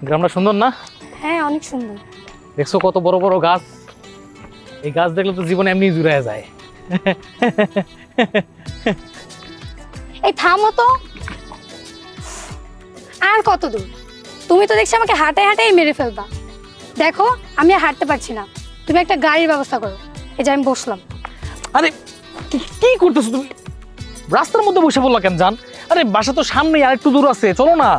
গ্রামটা সুন্দর না? হ্যাঁ অনেক সুন্দর। দেখছো কত বড় বড় গাছ? এই গাছ দেখলে তো জীবন এমনি জুড়ে যায়। এই থামো তো, আর কত দূর? তুমি তো দেখছি আমাকে হাঁটে হাঁটেই মেরে ফেলবা। দেখো আমি আর হাঁটতে পারছি না, তুমি একটা গাড়ির ব্যবস্থা করো। এই যে আমি বসলাম। আরে কি করতেছো তুমি? রাস্তার মধ্যে বসে পড়লা কেন জান? আরে বাসা তো সামনেই, আর একটু দূর আছে, চলো না।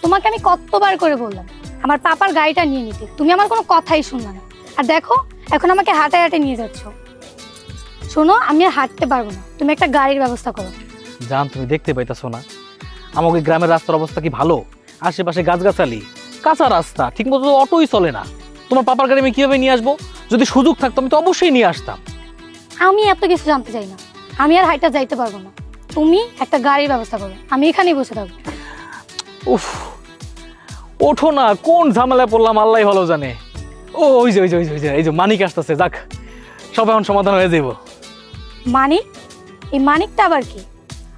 তোমাকে আমি কতবার করে বললাম আমার পাপার গাড়িটা নিয়ে নিতে, তুমি আমার কোনো কথাই শুনলে না। আর দেখো এখন আমাকে হাঁটে হাঁটে নিয়ে যাচ্ছ। শোনো আমি আর হাঁটতে পারবো না, তুমি একটা গাড়ির ব্যবস্থা করো। জান তুমি দেখতে পাইতেছো না আমাকে গ্রামের রাস্তার অবস্থা কি ভালো? আশেপাশে গাছগাছালি, কাঁচা রাস্তা, ঠিক মতো অটোই চলে না। তোমার পাপার গাড়ি আমি কিভাবে নিয়ে আসবো? যদি সুযোগ থাকতো আমি তো অবশ্যই নিয়ে আসতাম। আমি এত কিছু জানতে চাই না, আমি আর হাইটা যাইতে পারবো না। তুমি একটা গাড়ির ব্যবস্থা করো, আমি এখানেই বসে থাকবো। উফ, ওঠো না, কোন ঝামেলায় পড়লাম আল্লাহ ভালো জানে। ওই যে এই যে মানিক আসতেছে, যাক সব এখন সমাধান হয়ে যাবো। মানিক? এই মানিকটা আবার কি?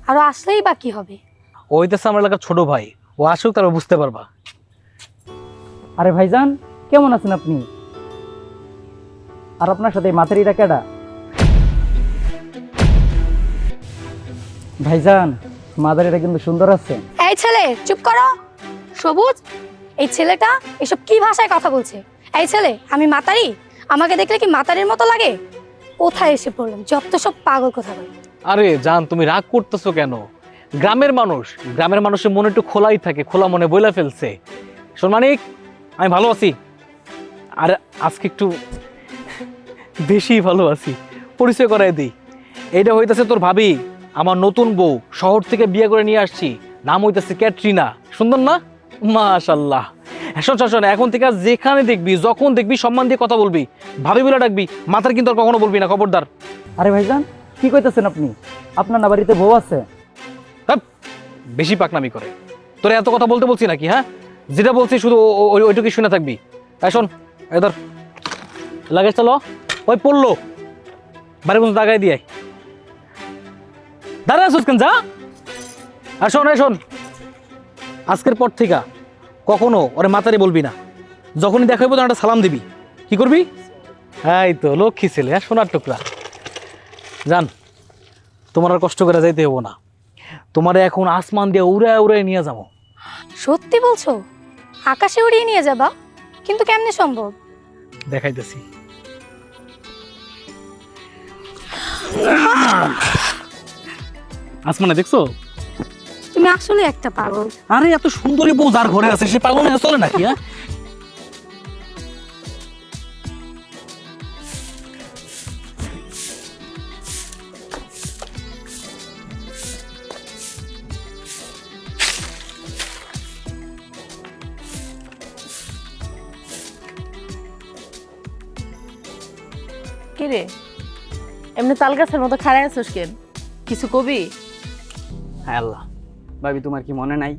আরো আসলেই বা কি হবে? ওই তো আমার এলাকার ছোট ভাই, ও আসুক তারপর বুঝতে পারবা। আরে ভাইজান, কেমন আছেন আপনি? আর আপনার সাথে মাতারিটা কেডা? ভাইজান, মাদারিটা কিন্তু সুন্দর আছে। এই ছেলে চুপ করো। সবুজ, এই ছেলেটা এসব কি ভাষায় কথা বলছে? এই ছেলে আমি মাতারি? আমাকে দেখলে কি মাতারির মতো লাগে? কোথায় এসে পড়লাম, যত সব পাগল কথা বলে। আরে জান তুমি রাগ করতেছো কেন? গ্রামের মানুষের মনে একটু খোলাই থাকে, খোলা মনে বইলা ফেলছে। শোন মানিক, আমি ভালো আছি, আর আজকে একটু বেশি ভালো আছি। পরিচয় করাই দিই, এইটা হইতেছে তোর ভাবি, আমার নতুন বউ, শহর থেকে বিয়ে করে নিয়ে আসছি। নাম হইতেছে ক্যাটরিনা। সুন্দর না? মাশাল্লাহ। শোন, এখন থেকে যেখানে দেখবি, যখন দেখবি সম্মান দিয়ে কথা বলবি, ভাবি বলে ডাকবি, মাথার কিন্তু আর কখনো বলবি না, খবরদার। আরে ভাইজান, কি কইতেছেন আপনি? আপনার না বাড়িতে বউ আছে? হাপ, বেশি পাকনামি করে। তোরে এত কথা বলতে বলছি নাকি? হ্যাঁ, যেটা বলছি শুধু ওইটুকুই শুনে থাকবি। তাই শোন, এদের লাগে চলো, ওই পড়লো বাড়ি পর্যন্ত দাগাই দিয়ে দাঁড়ায় আসুস কেন, যা। আর শোন, আজকের পর থেকে কখনো ওরে মাতারি বলবি না। যখনই দেখা হইব তখন একটা সালাম দিবি। কি করবি? এই তো লক্ষ্মী ছেলে, হ্যাঁ, সোনার টুকরা। জান, তোমার আর কষ্ট করে যাইতে হবো না, তোমারে এখন আসমান দিয়ে উড়ায় উড়ায় নিয়ে যাবো। সত্যি বলছো? আকাশে উড়িয়ে নিয়ে যাবা? কিন্তু কেমনে সম্ভব? দেখাইতেছি। আসমানে দেখছো? তুমি আসলে একটা পাগল। আরে এত সুন্দরী বউ যার ঘরে আছে সে পাগল হয়ে চলে নাকি? হ্যাঁ, কিরে এমনি তাল গাছের মতো খাড়াই আছিস কেন? কিছু কবি? হ্যাঁ আল্লাহ, ভাবি তোমার কি মনে নাই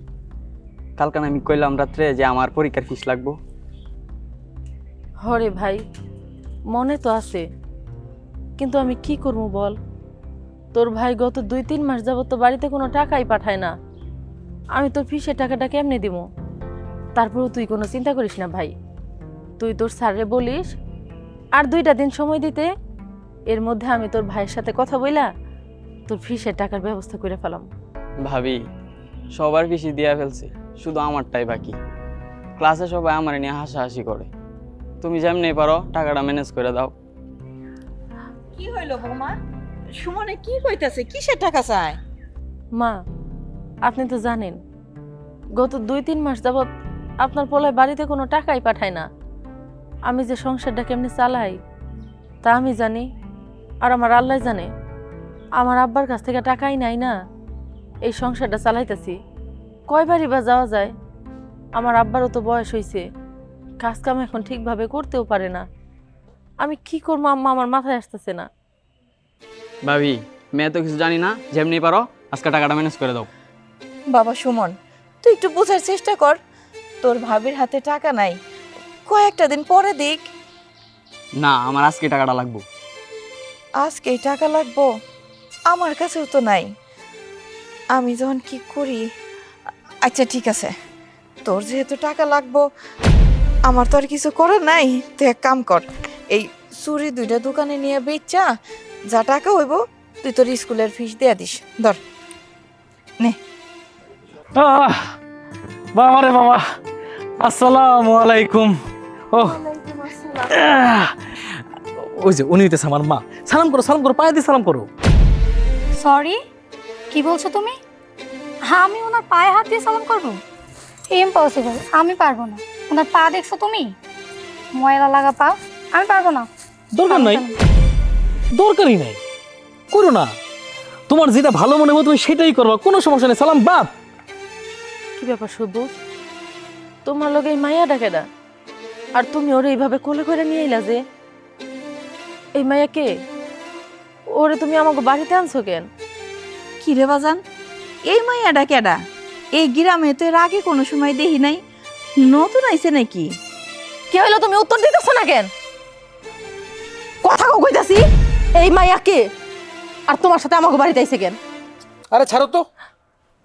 কালকান আমি কইলাম রাত্রে যে আমার পরীক্ষার ফিস লাগবো? হরে ভাই, মনে তো আছে, কিন্তু আমি কি করবো বল। তোর ভাই গত 2-3 মাস যাবত তো বাড়িতে কোনো টাকাই পাঠায় না। আমি তোর ফিসের টাকাটা কেমনে দিব? তারপরেও তুই কোনো চিন্তা করিস না ভাই, তুই তোর স্যাররে বলিস আর 2টা দিন সময় দিতে। এর মধ্যে আমি তোর ভাইয়ের সাথে কথা বইলা তোর ফিসের টাকার ব্যবস্থা করে ফেলাম। ভাবি, সবার ফিসই দিয়া ফেলছি, শুধু আমারটাই বাকি। ক্লাসে সবাই আমার নিয়ে হাসাহাসি করে, তুমি যেমনি পারো টাকাটা ম্যানেজ করে দাও। কি হইল বৌমা? সুমনে কি কইতাছে? কিসের টাকা চায়? মা, আপনি তো জানেন গত 2-3 মাস যাবৎ আপনার পোলায় বাড়িতে কোনো টাকাই পাঠায় না। আমি যে সংসারটা কেমনি চালাই তা আমি জানি, আর আমার আল্লাহ জানে। আমার আব্বার কাছ থেকে টাকাই নাই না, এই সংসারটা চালাইতেছি। কয়বারই বা যাওয়া যায়? আমার আব্বারও তো বয়স হয়েছে, কাজ কাম এখন ঠিকভাবে করতেও পারে না। আমি কি করবো আম্মা, আমার মাথায় আসতেছে না। ভাবি, মেয়ে তো কিছু জানি না, যেমনি পারো আজকে টাকাটা ম্যানেজ করে দাও। বাবা সুমন, তুই একটু বোঝার চেষ্টা কর। তোর ভাবির হাতে টাকা নাই, কয়েকটা দিন পরে দিক। না, আমার আজকে টাকাটা লাগবো। আজকেই টাকা লাগবো? আমার কাছেও তো নাই। আমি যখন কি করি? আচ্ছা ঠিক আছে, তোর যেহেতু টাকা লাগবো, আমার তো আর কিছু করার নাই। তুই এক কাম কর, এই চুরি 2টা দোকানে নিয়ে বেচা যা টাকা হইব তুই তোর স্কুলের ফিস দিয়ে দিস। ধর নে। বাবা রে বাবা, আসসালামু আলাইকুম। ও ওই যে উনি হইতেছে আমার মা। সালাম করো, সালাম করো, পায়ে দিয়ে সালাম করো। সরি, কি বলছো তুমি? হ্যাঁ, আমি ওনার পায়ে হাত দিয়ে সালাম করবো? ইম্পসিবল, আমি পারবো না। ওনার পা দেখছো তুমি? ময়লা লাগা পা, আমি পারবো না। দরকার নাই, দরকারই নাই, করো না। তোমার যেটা ভালো মনে হবে তুমি সেটাই করবা, কোনো সমস্যা নেই। সালাম বাপ। কি ব্যাপার সবুজ, তোমার লগে এই মাইয়া ডাকে না, আর তুমি ওরে এইভাবে কোলে করে নিয়ে এলা যে? এই মাইয়া কে? ওরে তুমি আমাকে বাড়িতে আনছো কেন? কি রে বাজান, এই মাইয়াডা কেডা? এই গ্রামে তো এর আগে কোনো সময় দেখি নাই, নতুন আইছে নাকি? কি হইলো, তুমি উত্তর দিতেছো না কেন? কথা কইতাছি, এই মাইয়া কে আর তোমার সাথে আমাকে বাড়িতে আইছে কেন? আরে ছাড়ো তো,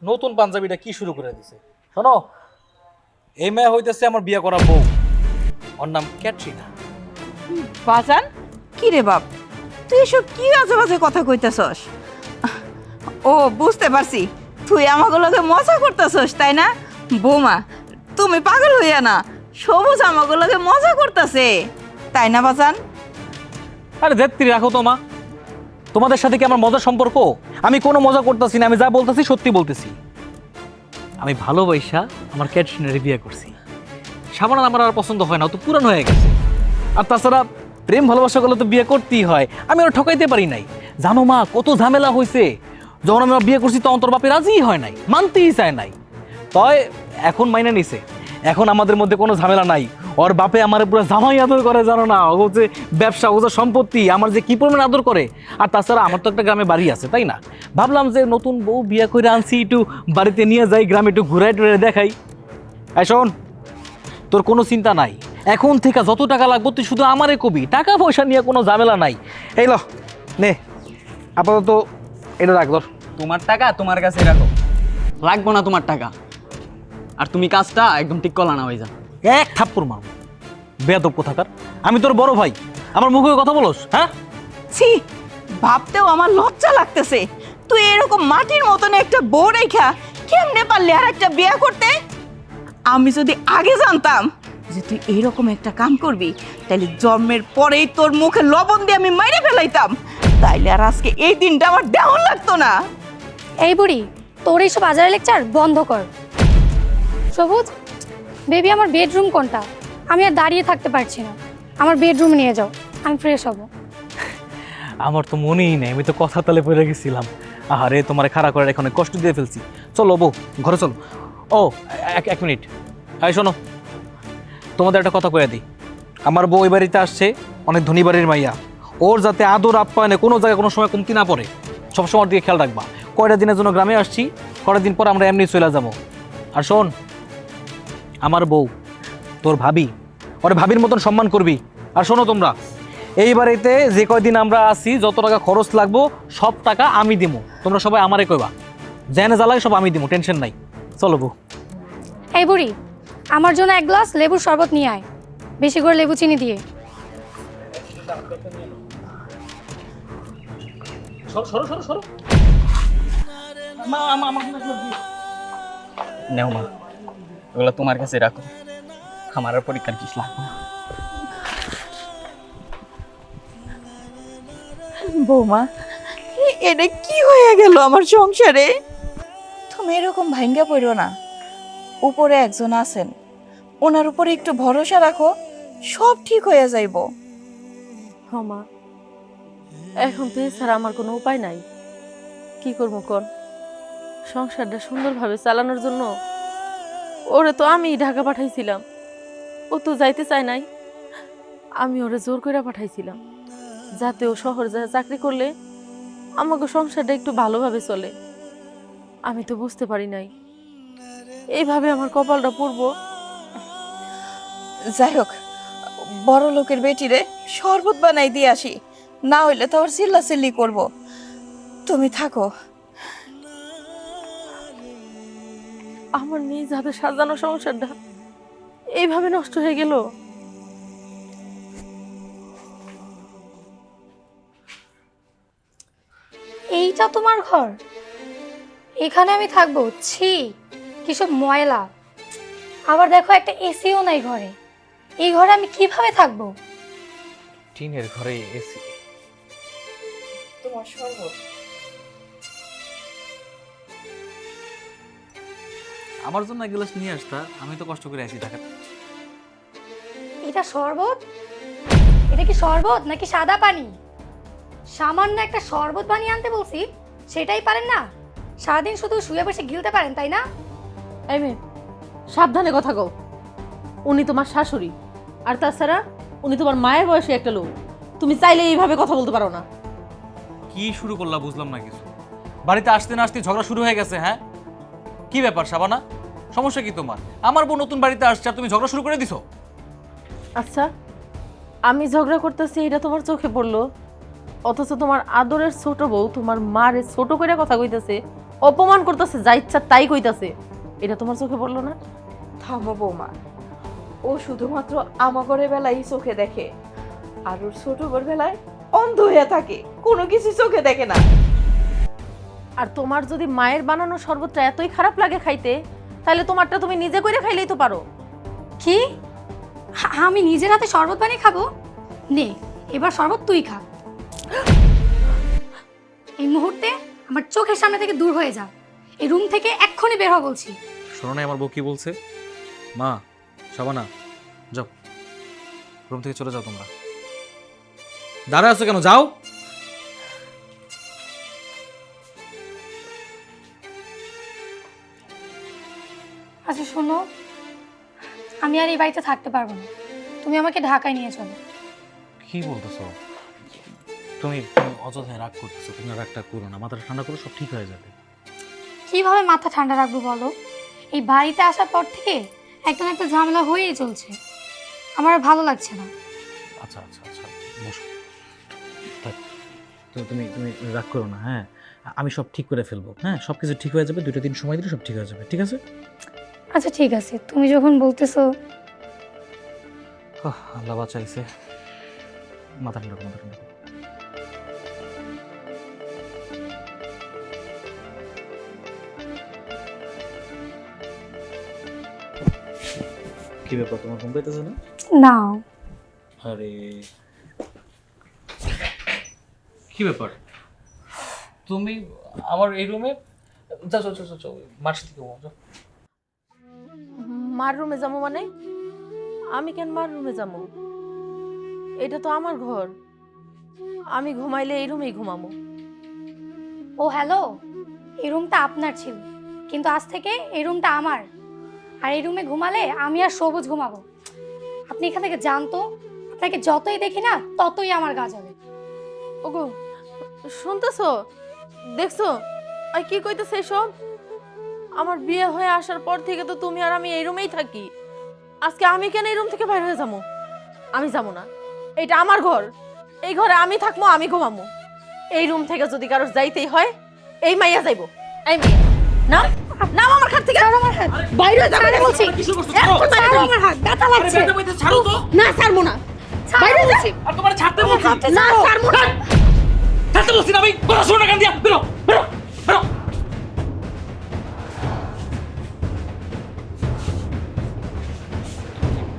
নতুন পাঞ্জাবিটা কি শুরু করে দিছে। শোনো, এই মেয়ে হইতেছে আমার বিয়ে করা বউ, ওর নাম ক্যাটরিনা। বাজান, কি রে বাপ, তুই এসব কি বাজে বাজে কথা কইতেছস? ও বুঝতে পারছি, তুই আমাকে লগে মজা করতেছস তাই না? বৌমা, তুমি পাগল হইয়া না, সবুজ আমাকে লগে মজা করতেছে তাই না বাজান? আরে ধেত্রী, রাখো তো মা, তোমাদের সাথে কি আমার মজার সম্পর্ক? আমি কোনো মজা করতেছি না, আমি যা বলতেছি সত্যি বলতেছি। আমি ভালোবাসা আমার ক্যাটরিনারে বিয়ে করছি। সাবান আমার আর পছন্দ হয় না, ও তো পুরান হয়ে গেছে। আর তাছাড়া প্রেম ভালোবাসা করলে তো বিয়ে করতেই হয়, আমি ওরা ঠকাইতে পারি নাই। জানো মা, কত ঝামেলা হয়েছে। যখন আমি ওর বিয়ে করছি তখন তোর বাপে রাজিই হয় নাই, মানতেই চায় নাই। তয় এখন মাইনে নিছে, এখন আমাদের মধ্যে কোনো ঝামেলা নাই। ওর বাপে আমার পুরো জামাই আদর করে, জানো না? ও যে ব্যবসা, ও যে সম্পত্তি, আমার যে কি পরিমাণ আদর করে। আর তাছাড়া আমার তো একটা গ্রামে বাড়ি আছে, তাই না? ভাবলাম যে নতুন বউ বিয়ে করে আনছি, একটু বাড়িতে নিয়ে যাই, গ্রামে একটু ঘুরাই টুরাই দেখাই। এই শোন, তোর কোনো চিন্তা নাই, এখন থেকে যত টাকা লাগবে তুই শুধু আমারে কবি, টাকা পয়সা নিয়ে কোনো ঝামেলা নাই। এই ল নে, আপাতত এটা রাখ। ধর, তোমার টাকা তোমার কাছে রাখো, লাগবো না তোমার টাকা। আর তুমি কাজটা একদম ঠিক করলা না ভাইজান। এক থাপ্পড় মারব, বেয়াদব কোথাকার। আমি তোর বড় ভাই, আমার মুখে কথা বলোস? হ্যাঁ, ছি, ভাবতেও আমার লজ্জা লাগতেছে। তুই এরকম মাটির মতন একটা বউ রেখা কেমনে পারলি আর একটা বিয়ে করতে? আমি যদি আগে জানতাম যে তুই এইরকম একটা কাম করবি, তাহলে জন্মের পরেই তোর মুখে লবণ দিয়ে আমি মাইরে ফেলাইতাম। তাইলে আর আজকে এই দিনটা আমার দেহন লাগতো না। এই বুড়ি, তোর এইসব বাজারে লেকচার বন্ধ কর। সবুজ বেবি, আমার বেডরুম কোনটা? আমি আর দাঁড়িয়ে থাকতে পারছি না, আমার বেডরুম নিয়ে যাও, আমি ফ্রেশ হব। আমার তো মনেই নেই, আমি তো কথা তালে পড়ে গেছিলাম। আহারে, তোমার খাড়া করে এখানে কষ্ট দিয়ে ফেলছি। চলো বউ, ঘরে চলো। ও এক মিনিট, এই শোনো, তোমাদের একটা কথা কয়ে দিই। আমার বউ এই বাড়িতে আসছে, অনেক ধনী বাড়ির মাইয়া। ওর যাতে আদর আপ্যায়নে কোনো জায়গায় কোনো সময় কমতি না পড়ে, সবসময় ওর দিকে খেয়াল রাখবা। কয়টা দিনের জন্য গ্রামে আসছি, কয়টা দিন পর আমরা এমনি চলে যাবো। আর শোন, আমার বউ তোর ভাবি, ওরে ভাবির মতন সম্মান করবি। আর শোনো তোমরা, এই বাড়িতে যে কয়দিন আমরা আসি, যত টাকা খরচ লাগবো সব টাকা আমি দিমু। তোমরা সবাই আমারে কইবা, জেনে জ্বালায় সব আমি দিমু, টেনশন নাই। চলো বউ। এই বুড়ি, আমার জন্য এক গ্লাস লেবুর শরবত নিয়ে আয়, বেশি করে লেবু চিনি দিয়ে। নেও মা, ওগুলো তোমার কাছে রাখো, আমার আর পরীক্ষার ফিস লাগবে না। বৌমা, এটা কি হয়ে গেল আমার সংসারে? তুমি এরকম ভাঙ্গা পড়ো না, উপরে একজন আছেন, ওনার উপরে একটু ভরসা রাখো, সব ঠিক হয়ে যাইব। মা, এখন তো এছাড়া আমার কোনো উপায় নাই। কি করবো কোন? সংসারটা সুন্দরভাবে চালানোর জন্য ওরে তো আমি ঢাকা পাঠাইছিলাম, ও তো যাইতে চায় নাই। আমি ওরে জোর করে পাঠাইছিলাম যাতে ও শহর যায় চাকরি করলে আমাকে সংসারটা একটু ভালোভাবে চলে। আমি তো বুঝতে পারি নাই এইভাবে আমার কপালটা পড়বো। যাই হোক, বড় লোকের বেটিরে শরবত বানাই দিয়ে আসি, না হইলে তো আবার চিল্লাচিল্লি করব। তুমি থাকো। আমার নিজ হাতে সাজানো সংসারটা এইভাবে নষ্ট হয়ে গেল। এইটা তোমার ঘর? এখানে আমি থাকবো? ছি, কিসব ময়লা। আবার দেখো, একটা এসিও নাই ঘরে। এই ঘরে আমি কিভাবে থাকবো? টিনের ঘরে এসি? তোমার শরবত। আমার জন্য এক গ্লাস নিয়ে আসতা, আমি তো কষ্ট করে আসি ঢাকা। এটা শরবত? এটা কি শরবত নাকি সাদা পানি? সামান্য একটা শরবত বানিয়ে আনতে বলছি, সেটাই পারেন না? সারাদিন শুধু শুয়ে বসে গিলতে পারেন, তাই না? এই মেয়ে, সাবধানে কথা কও। উনি তোমার শাশুড়ি, আর তাছাড়া উনি তোমার মায়ের বয়সী একটা লোক। তুমি চাইলে এইভাবে কথা বলতে পারো না। কি শুরু করলা বুঝলাম না কিছু। বাড়িতে আসতে না আসতে ঝগড়া শুরু হয়ে গেছে। হ্যাঁ, কি ব্যাপার শাবানা? সমস্যা কি তোমার? আমার বউ নতুন বাড়িতে আসছে আর তুমি ঝগড়া শুরু করে দিছো। আচ্ছা, আমি ঝগড়া করতেছি এটা তোমার চোখে পড়লো, অথচ তোমার আদরের ছোট বউ তোমার মারে ছোট করে কথা কইতাছে, অপমান করতেছে, যা ইচ্ছা তাই কইতাছে, এটা তোমার চোখে পড়লো না? থামো বৌমা, ও শুধুমাত্র আমাগরের বেলায় চোখে দেখে, আর ওর ছোট বোর বেলায় অন্ধ হয়ে থাকে, কোনো কিছু চোখে দেখে না। আর তোমার যদি মায়ের বানানো শরবতটা এতই খারাপ লাগে খাইতে, তাহলে তোমারটা তুমি নিজে করে খাইলেই তো পারো। কি? আমি নিজের হাতে শরবত বানিয়ে খাবো? নে, এবার শরবত তুই খা। এই মুহূর্তে আমার চোখের সামনে থেকে দূর হয়ে যা। এই রুম থেকে এক্ষুনি বের হ বলছি। শোনো না আমার বউ কি বলছে? মা, শাবানা, যাও, রুম থেকে চলে যাও। তোমরা দাঁড়া আছো কেন? যাও। আচ্ছা শোনো, আমি আর এই বাড়িতে থাকতে পারবো না। তুমি আমাকে ঢাকায় নিয়ে চলো। কি বলতেছো? তুমি অযথায় রাগ করতেছো। তুমি রাগটা করো না, মাথাটা ঠান্ডা করো, সব ঠিক হয়ে যাবে। কিভাবে মাথা ঠান্ডা রাখবো বলো? এই বাড়িতে আসার পর থেকে একটা না একটা ঝামেলা হয়েই চলছে। আমার আর ভালো লাগছে না। আচ্ছা আচ্ছা আচ্ছা, বসো। তো তুমি তুমি রাগ করো না। হ্যাঁ, আমি সব ঠিক করে ফেলবো। হ্যাঁ, সব কিছু ঠিক হয়ে যাবে। 2টা দিন সময় দিলে সব ঠিক হয়ে যাবে। ঠিক আছে? আচ্ছা ঠিক আছে, তুমি যখন বলতেছো। আল্লাহ বাঁচাইছে। মাথা ঠান্ডা করো, মাথা ঠান্ডা করো। কি ব্যাপার, তোমার ঘুম পাইতেছে না? না, আরে কি ব্যাপার, তুমি আমার এই রুমে যাও যাও যাও যাও, মার সাথে ঘুমাও, যাও। মার রুমে যাবো মানে? আমি কেন মার রুমে যাবো? এটা তো আমার ঘর, আমি ঘুমাইলে এই রুমেই ঘুমাবো। ও হ্যালো, এই রুমটা আপনার ছিল, কিন্তু আজ থেকে এই রুমটা আমার। আর এই রুমে ঘুমালে আমি আর সবুজ ঘুমাবো। আপনি এখান থেকে জানতো, আপনাকে যতই দেখি না ততই আমার গা জ্বলে। ওগো, শুনতেছো? দেখছো আর কি কইতেছে এসব? আমার বিয়ে হয়ে আসার পর থেকে তো তুমি আর আমি এই রুমেই থাকি। আজকে আমি কেন এই রুম থেকে বাইরে হয়ে যাবো? আমি যাবো না, এটা আমার ঘর। এই ঘরে আমি থাকবো, আমি ঘুমাবো। এই রুম থেকে যদি কারোর যাইতেই হয়, এই মাইয়া যাইবো। এই মাইয়া না, নাম আমার হাত থেকে, আমার হাত বাইরে হয়ে যাবে বলছি। এখন ছাড়ো আমার হাত, ব্যথা লাগছে। ছাড়ো তো। না ছাড়বো না, বাইরে বলছি। আর তোমার ছাড়তে বলছি। না ছাড়বো না, ছাড়তে বলছি না আমি। পড়াশোনা কেন দিয়া? বেরো বেরো বেরো।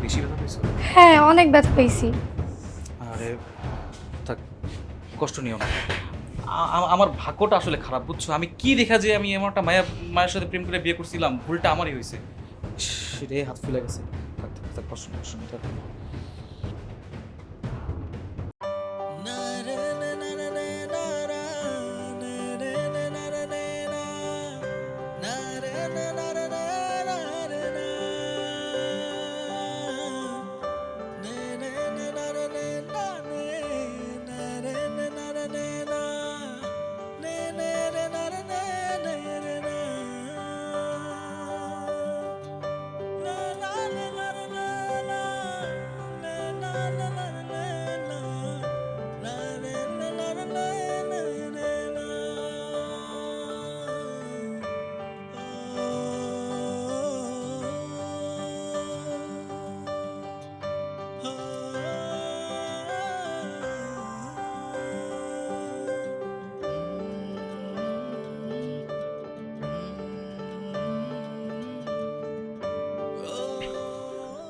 বেশি ব্যথা পেয়েছো? হ্যাঁ, অনেক ব্যথা পেয়েছি। আরে থাক, কষ্ট নিও না। আমার ভাগ্যটা আসলে খারাপ, বুঝছো? আমি কি দেখা যে আমি এমন একটা মায়ের সাথে প্রেম করে বিয়ে করছিলাম, ভুলটা আমারই হয়েছে। সেটাই হাত ফুলে গেছে। থাক থাক থাক, কষ্ট নেই, কষ্ট নেই, থাক।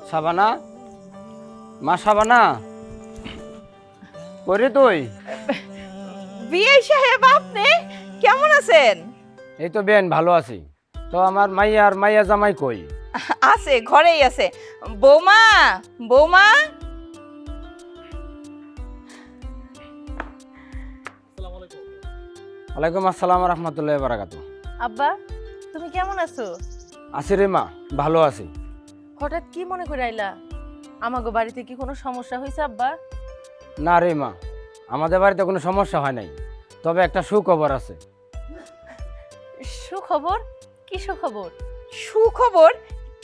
সাবানা, মা সাবানা, করে তুই? বিয়ে সাহেব, আপনি কেমন আছেন? এই তো বেন ভালো আছি। তো আমার মাইয়া জামাই কই? আছে, ঘরেই আছে। বৌমা, বৌমা। ওয়ালাইকুম আসসালাম রহমতুল্লাহ বারাকাতু। আব্বা, তুমি কেমন আছো? আছি রে মা, ভালো আছি। হঠাৎ কি মনে করে আইলা? আমাগো বাড়িতে কি কোনো সমস্যা হয়েছে আব্বা? না রে মা, আমাদের বাড়িতে কোনো সমস্যা হয় নাই, তবে একটা সুখবর আছে। সুখবর? কি সুখবর? সুখবর?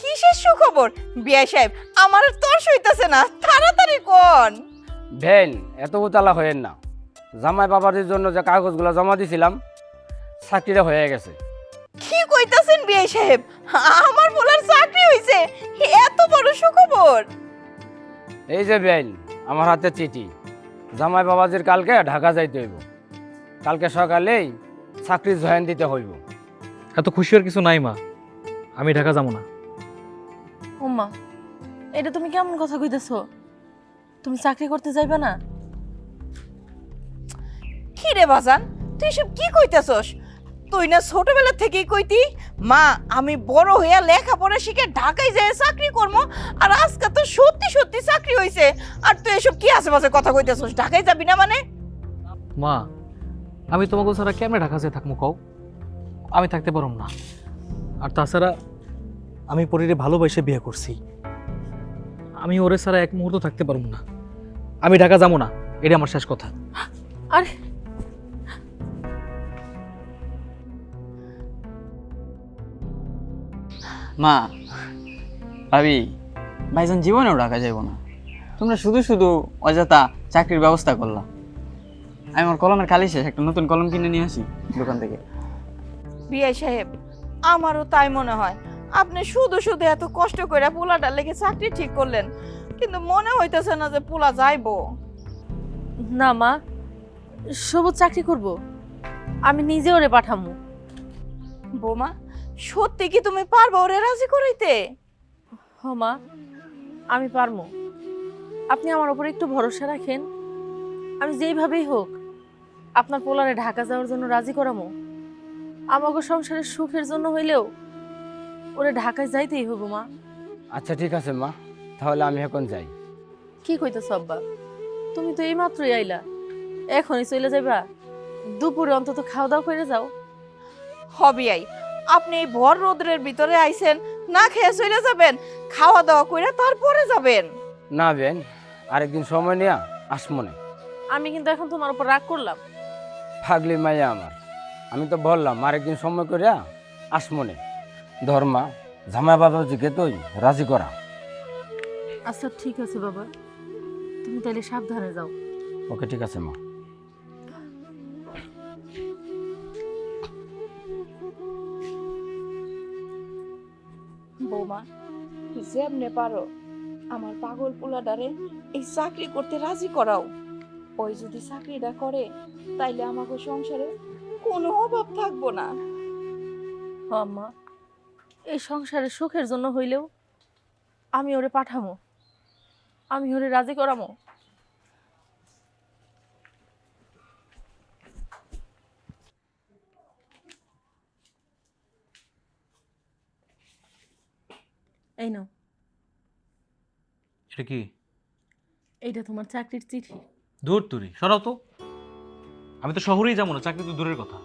কিসের সুখবর বিয়ে সাহেব? আমার আর তর সইতেছে না, তাড়াতাড়ি কোন। ভেন, এত উতালা হয়েন না। জামাই বাবাদের জন্য যে কাগজগুলো জমা দিছিলাম, চাকরিটা হয়ে গেছে। কি কইতাছেন বিয়ে সাহেব? আমার বলার চাকরি হইছে? এত বড় সুখবর? এই যে বেন, আমার হাতে চিঠি। জামাই বাবাজির কালকে ঢাকা যাইতে হইব। কালকে সকালেই চাকরি জয়েন দিতে হইব। এত খুশি আর কিছু নাই মা, আমি ঢাকা যাবো না। উম্মা, এটা তুমি কেমন কথা কইতেছো? তুমি চাকরি করতে যাইবা না? কি রে বাজান, তুই সব কি কইতাছস? তুই না ছোটবেলা থেকেই কইতি মা আমি বড় হইয়া লেখাপড়া শিখে ঢাকায় যেয়ে চাকরি করবো, আর আজকে তো সত্যি সত্যি চাকরি হইছে, আর তুই এসব কি আশেপাশে কথা কইতাছস? ঢাকায় যাবি না মানে? মা, আমি তোমাকে ছাড়া কেমনে ঢাকা যেয়ে থাকবো কও? আমি থাকতে পারব না। আর তাছাড়া আমি পরিরে ভালোবাসে বিয়ে করছি, আমি ওরে ছাড়া এক মুহূর্ত থাকতে পারব না। আমি ঢাকা যাবো না, এটা আমার শেষ কথা। আরে মা, ভাবি, ভাইজান জীবনেও ঢাকা যাইব না। তোমরা শুধু শুধু অযথা চাকরির ব্যবস্থা করলা। আমি আমার কলমের কালি শেষ, একটা নতুন কলম কিনে নিয়ে আসি দোকান থেকে। বিয়ে সাহেব, আমারও তাই মনে হয়। আপনি শুধু শুধু এত কষ্ট করে পোলাটার লেগে চাকরি ঠিক করলেন, কিন্তু মনে হইতেছে না যে পোলা যাইবো। না মা, সবুজ চাকরি করব, আমি নিজে ওরে পাঠামু। বৌমা, সত্যি কি তুমি পারবা ওরে রাজি করাইতে? হ মা, আমি পারমু। আপনি আমার উপর একটু ভরসা রাখেন, আমি যেইভাবেই হোক আপনার পোলারে ঢাকা যাওয়ার জন্য রাজি করামু। আমাকে সংসারের সুখের জন্য হইলেও ওরে ঢাকায় যাইতেই হইব মা। আচ্ছা ঠিক আছে মা, তাহলে আমি এখন যাই। কি কইতেছ আব্বা? তুমি তো এইমাত্রই আইলা, এখনই চলে যাইবা? দুপুরে অন্তত খাওয়া দাওয়া করে যাও। হবি আই, আপনি এই ভর রোদ্রের ভিতরে আইছেন, না খেয়ে চলে যাবেন? খাওয়া দাওয়া করে তারপরে যাবেন। না বেন, আরেকদিন সময় নিয়ে আসমনে। আমি কিন্তু এখন তোমার উপর রাগ করলাম? ফাগলি মাইয়া আমার, আমি তো বললাম আরেকদিন সময় করিয়া আসমনে। ধর্মা, জামাই বাবাজিকে তুই রাজি করা। আচ্ছা ঠিক আছে বাবা, তুমি তাহলে সাবধানে যাও। ওকে ঠিক আছে মা। বৌমা, যেমনে পারো আমার পাগল পোলাডারে এই চাকরি করতে রাজি করাও। ওই যদি চাকরিটা করে তাইলে আমাকে সংসারে কোনো অভাব থাকবো না। হ আম্মা, এই সংসারের সুখের জন্য হইলেও আমি ওরে পাঠামো, আমি ওরে রাজি করামো। এই নাও, এটা কি? এইটা তোমার চাকরির চিঠি। দূর তুরি সরাও তো, আমি তো শহরেই যাবো না, চাকরি তো দূরের কথা।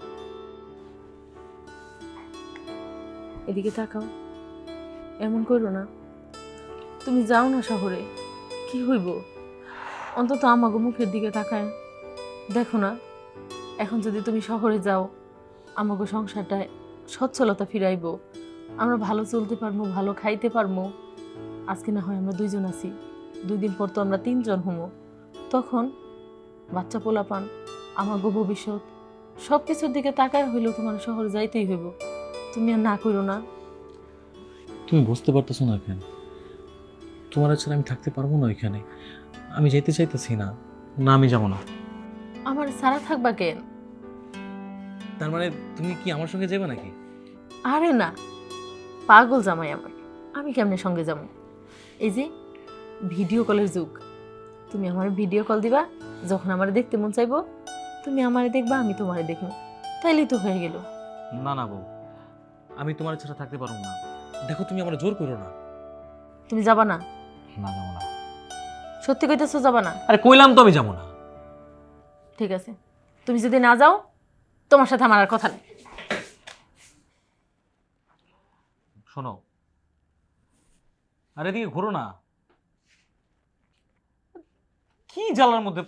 এদিকে তাকাও, এমন করো না। তুমি যাও না শহরে, কি হইব? অন্তত আমাগো মুখের দিকে তাকায় দেখো না। এখন যদি তুমি শহরে যাও, আমাগো সংসারটায় সচ্ছলতা ফিরাইব, আমরা ভালো চলতে পারবো, ভালো খাইতে পারবো। আজকে না হয় আমরা দুইজন আছি, 2 দিন পর তো আমরা 3 জন হমো। তখন বাচ্চা পোলাপান, আমাগো ভবিষ্যৎ, সব কিছুর দিকে তাকায় হইলেও তোমার শহরে যাইতেই হইব। তুমি আর না করো না। তুমি বুঝতে পারতেছো না কেন? তোমার ছাড়া আমি থাকতে পারবো না ওইখানে। আমি যেতে চাইতেছি না। না, আমি যাবো না। আমার সারা থাকবা কেন? তার মানে তুমি কি আমার সঙ্গে যাবে নাকি? আরে না, পাগল জামাই আমার, আমি কেমনে সঙ্গে যাবো? এই যে ভিডিও কলের যুগ, তুমি আমার ভিডিও কল দিবা, যখন আমার দেখতে মন চাইবো তুমি আমারে দেখবা, আমি তোমারে দেখবো, তাইলেই তো হয়ে গেল। না না বউ, আমি তোমার ছাড়া থাকতে পারবো না। দেখো তুমি আমার জোর করো না। তুমি যাবা না? না যাবো না। সত্যি কইতেছো যাবা না? আরে কইলাম তো আমি যাবো না। ঠিক আছে, তুমি যদি না যাও তোমার সাথে আমার আর কথা নেই। শোনো, আরে এদিকে ঘোরো না। কি জ্বালার মধ্যে।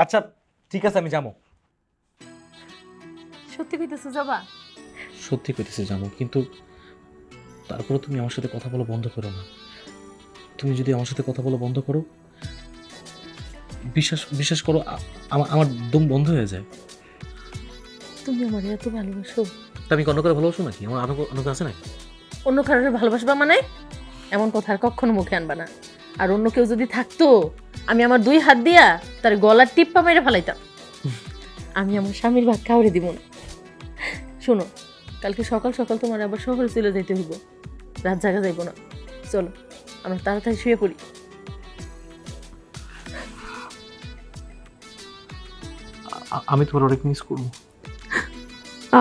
আচ্ছা ঠিক আছে, আমি যাবো। সত্যি কইতেছো যাবা? সত্যি কইতেছি যাবো, কিন্তু তারপরে তুমি আমার সাথে কথা বলা বন্ধ করো না। তুমি যদি আমার সাথে কথা বলা বন্ধ করো, বিশ্বাস বিশ্বাস করো, আমার দম বন্ধ হয়ে যায়। তুমি আমার এত ভালোবাসো? তা আমি অন্য করে ভালোবাসো নাকি? আমার অন্য আছে নাকি? অন্য কারোর ভালোবাসবা মানে? এমন কথা আর কখনো মুখে আনবা না। আর অন্য কেউ যদি থাকতো, আমি আমার 2 হাত দিয়া তার গলার টিপ্পা মেরে ফেলাইতাম। আমি আমার স্বামীর ভাগ কাউরে দিব না। শোনো, কালকে সকাল সকাল তোমার আবার শহরে চলে যাইতে হইব, রাত জাগা যাইব না। চলো আমরা তাড়াতাড়ি শুয়ে পড়ি। আমি তোমার অনেক মিস করবো।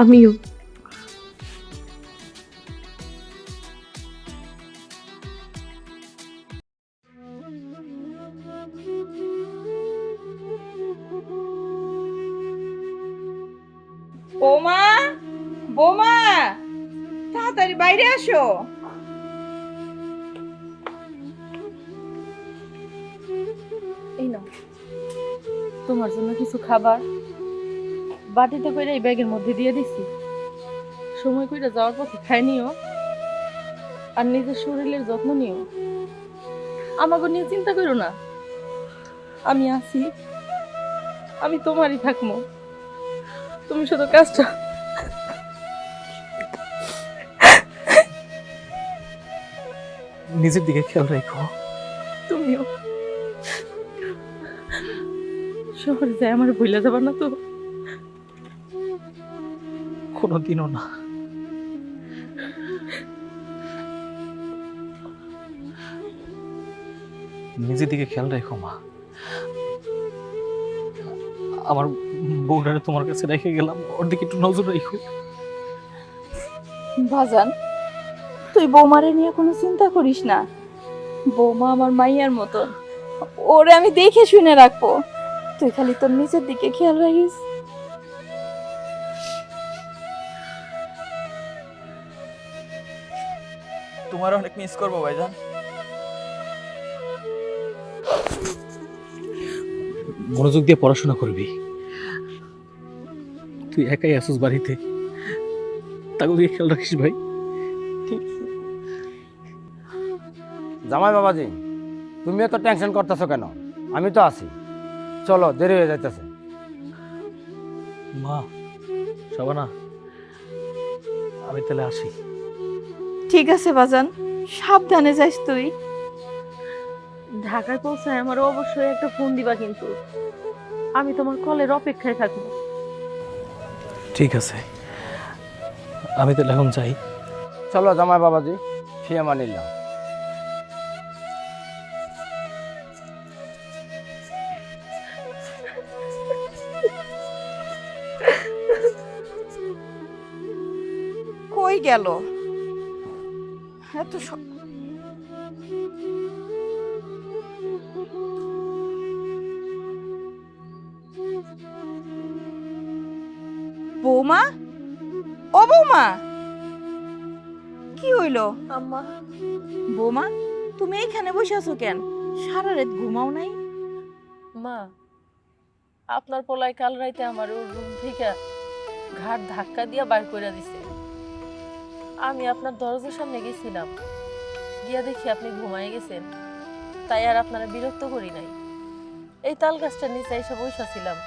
আমিও। বৌমা, বৌমা, তাড়াতাড়ি বাইরে আসো। এই নাও তোমার জন্য কিছু খাবার, বাটিতে করে এই ব্যাগের মধ্যে দিয়ে দিছি। সময় করে যাওয়ার পথে খাই নিও, আর নিজের শরীরের যত্ন নিও। আমাকে নিয়ে চিন্তা করো না, আমি আছি, আমি তোমারই থাকবো। তুমি শুধু কাজটা নিজের দিকে খেয়াল রাখো। তুমিও শহরে যাই আমার ভুলে যাবা না তো? কোনোদিনও না। নিজের দিকে খেয়াল রাখো মা। আমার বউটারে তোমার কাছে রেখে গেলাম, ওর দিকে একটু নজর রাখো। বাজান, তুই বৌমারে নিয়ে কোনো চিন্তা করিস না। বৌমা আমার মাইয়ার মতো, ওরে আমি দেখে শুনে রাখবো। তুই খালি তোর নিজের দিকে খেয়াল রাখিস। তোমার অনেক মিস করবো ভাইজান। মনোযোগ দিয়ে পড়াশোনা করবি। তুই একাই আসিস বাড়িতে, তাকে দিকে খেয়াল রাখিস ভাই। জামাই বাবাজি, তুমি এত টেনশন করতেছো কেন? আমি তো আছি, চলো, দেরি হয়ে যাইতেছে। মা, শাবানা, আমি তাহলে আসি। ঠিক আছে বাজান, সাবধানে যাইস তুই। ঢাকায় পৌঁছায় আমার অবশ্যই একটা ফোন দিবা, কিন্তু আমি তোমার কলের অপেক্ষায় থাকবো। ঠিক আছে, আমি তাহলে এখন যাই। চলো জামাই বাবাজি, ফি আমানিল্লাহ। কই গেল এত বৌমা, ও বৌমা, কি হইলো? আম্মা, বৌমা, তুমি এখানে বসে আছো কেন? সারা রাত ঘুমাও নাই? মা, আপনার পোলায় কাল রাইতে আমার ওর রুম থেকে ঘাট ধাক্কা দিয়ে বাইর করে দিছে। আমি আপনার দরজার সামনে গেছিলাম, গিয়া দেখি আপনি ঘুমায় গেছেন, তাই আর আপনারা বিরক্ত করি নাই। এই তাল গাছটার নিচে এসে বসা ছিলাম,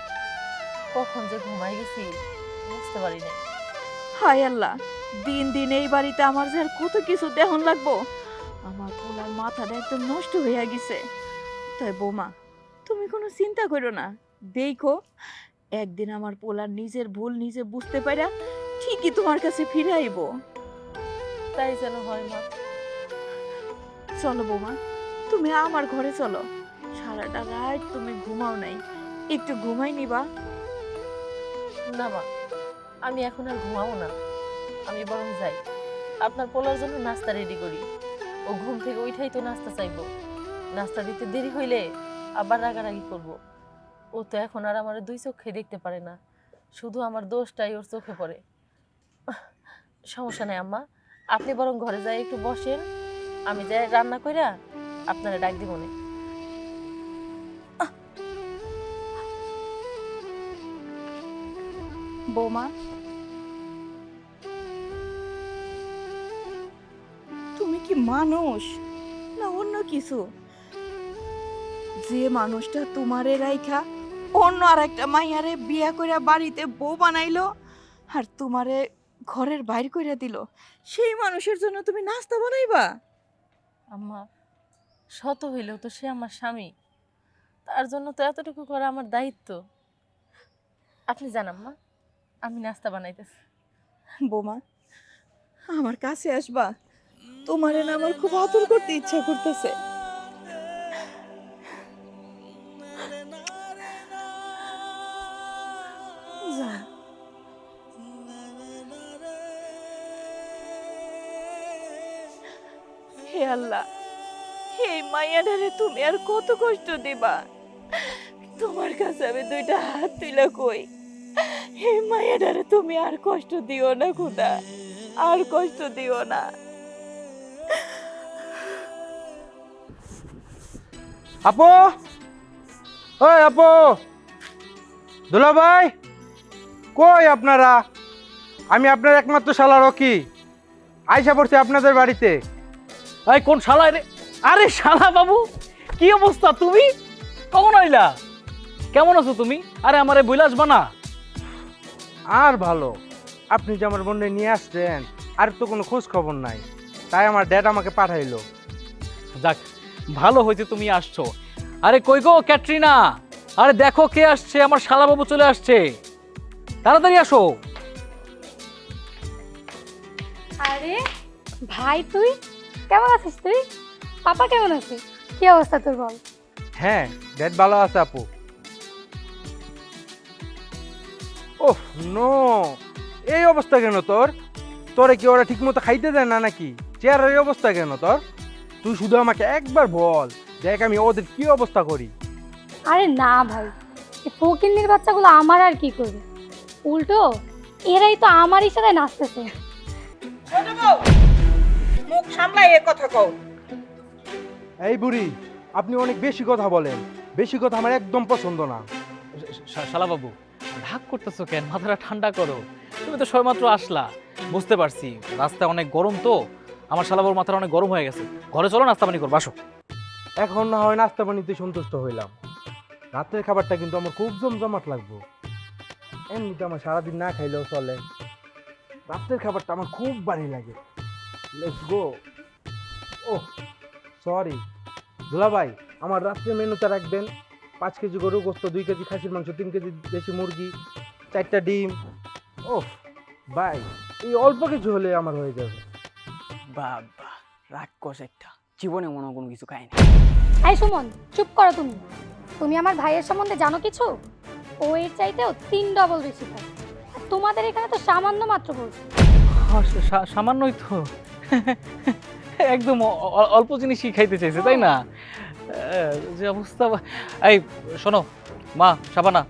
কখন যে ঘুমায় গেছি বুঝতে পারি নাই। হায় আল্লাহ, দিন দিন এই বাড়িতে আমার যে আর কত কিছু দেহন লাগবো। আমার পোলার মাথাটা একদম নষ্ট হইয়া গেছে। তাই বৌমা, তুমি কোনো চিন্তা করো না, দেখো একদিন আমার পোলার নিজের ভুল নিজে বুঝতে পারা ঠিকই তোমার কাছে ফিরে আইব। তাই যেন হয় মা। চলো বৌমা, তুমি আমার ঘরে চলো। সারাটা রাত তুমি ঘুমাও নাই, একটু ঘুমাই নিবা। না মা, আমি এখন আর ঘুমাবো না, আমি বরং যাই আপনার পোলার জন্য নাস্তা রেডি করি। ও ঘুম থেকে উঠাই তো নাস্তা চাইবো, নাস্তা দিতে দেরি হইলে আবার রাগারাগি করব। ও তো এখন আর আমার দুই চোখে দেখতে পারে না, শুধু আমার দোষটাই ওর চোখে পড়ে। সমস্যা নেই আম্মা, আপনি বরং ঘরে যাই একটু বসেন, আমি যাই রান্না কইরা আপনারা ডাক দিব না। বৌমা, তুমি কি মানুষ না অন্য কিছু? যে মানুষটা তোমারে রাইখা অন্য আর একটা মাইয়ারে বিয়া কইরা বাড়িতে বউ বানাইলো আর তোমারে ঘরের বাইর কইরা দিল, সেই মানুষের জন্য তুমি নাস্তা বানাইবা? আম্মা, শত হইলেও তো সে আমার স্বামী, তার জন্য তো এতটুকু করা আমার দায়িত্ব। আপনি জান আম্মা, আমি নাস্তা বানাইতেছি। বৌমা, আমার কাছে আসবা, তোমারে না আমার খুব আদর করতে ইচ্ছা করতেছে। যাও। হে আল্লাহ, এই মাইয়াটারে তুমি আর কত কষ্ট দিবা? তোমার কাছে আমি দুইটা হাত তুলে কই, এই মাইয়াটারে তুমি আর কষ্ট দিও না খুদা, আর কষ্ট দিও না। আপু, ওই আপু, দুলা ভাই, কই আপনারা? আমি আপনার একমাত্র শালা রকি, আইসা পড়ছি আপনাদের বাড়িতে। এই কোন শালা রে? আরে শালা বাবু, কি অবস্থা? তুমি কখন আইলা? কেমন আছো তুমি? আরে আমারে বইলা আসবা না? আর ভালো, আপনি যে আমার বোনকে নিয়ে আসছেন, আর তো কোনো খোঁজ খবর নাই, তাই আমার ড্যাড আমাকে পাঠাইলো। যাক, ভালো হয়েছে তুমি আসছো। আরে কই গো ক্যাটরিনা, আরে দেখো কে আসছে, আমার শালা বাবু চলে আসছে, তাড়াতাড়ি আসো। আরে ভাই, তুই কেমন আছিস? তুই পাপা কেমন আছে? কি অবস্থা তোর বল? হ্যাঁ, ড্যাড ভালো আছে আপু। ওহ নো, এই অবস্থা কেন তোর? তোরে কি ওরা ঠিক মতো খাইতে দেয় না নাকি? চেয়ারের এই অবস্থা কেন তোর? তুই শুধু আমাকে একবার বল, দেখ আমি ওদের কি অবস্থা করি। আরে না ভাই, এই ফকিন্নির বাচ্চাগুলো আমার আর কি করবে, উল্টো এরাই তো আমারই সাথে নাচতেছে। ছোট বউ, মুখ সামলাই এ কথা কও। এই বুড়ি, আপনি অনেক বেশি কথা বলেন, বেশি কথা আমার একদম পছন্দ না। শালা বাবু, ঢাক করতেছো কেন? মাথাটা ঠান্ডা করো। তুমি তো সবেমাত্র আসলা, বুঝতে পারছি রাস্তায় অনেক গরম, তো আমার শালা বাবুর মাথাটা অনেক গরম হয়ে গেছে। ঘরে চলো, নাস্তা পানি করবো, আসো। এখন না হয় নাস্তা পানিতে সন্তুষ্ট হইলাম, রাতের খাবারটা কিন্তু আমার খুব জমজমাট লাগবে। এমনিতে আমার সারাদিন না খাইলেও চলে, রাতের খাবারটা আমার খুব ভারী লাগে। Let's go. ওহ সরি দুলা ভাই, আমার রাত্রে মেনুতে রাখবেন 5 কেজি গরু গোস্ত, 2 কেজি খাসির মাংস, 3 কেজি দেশি মুরগি, 4টা ডিম। ওহ ভাই, এই অল্প কিছু হলে আমার হয়ে যাবে। বাবা, রাক্ষস একটা, জীবনে মনে কোনো কিছু খায় না। এই সুমন, চুপ করো তুমি। তুমি আমার ভাইয়ের সম্বন্ধে জানো কিছু? ও এর চাইতেও 3 ডবল বেশি খায়, আর তোমাদের এখানে তো সামান্য মাত্র বলছে। সামান্যই তো, একদম অল্প জিনিসই খাইতে চাইছে, তাই না? যে অবস্থা। এই শোনো মা, শাবানা,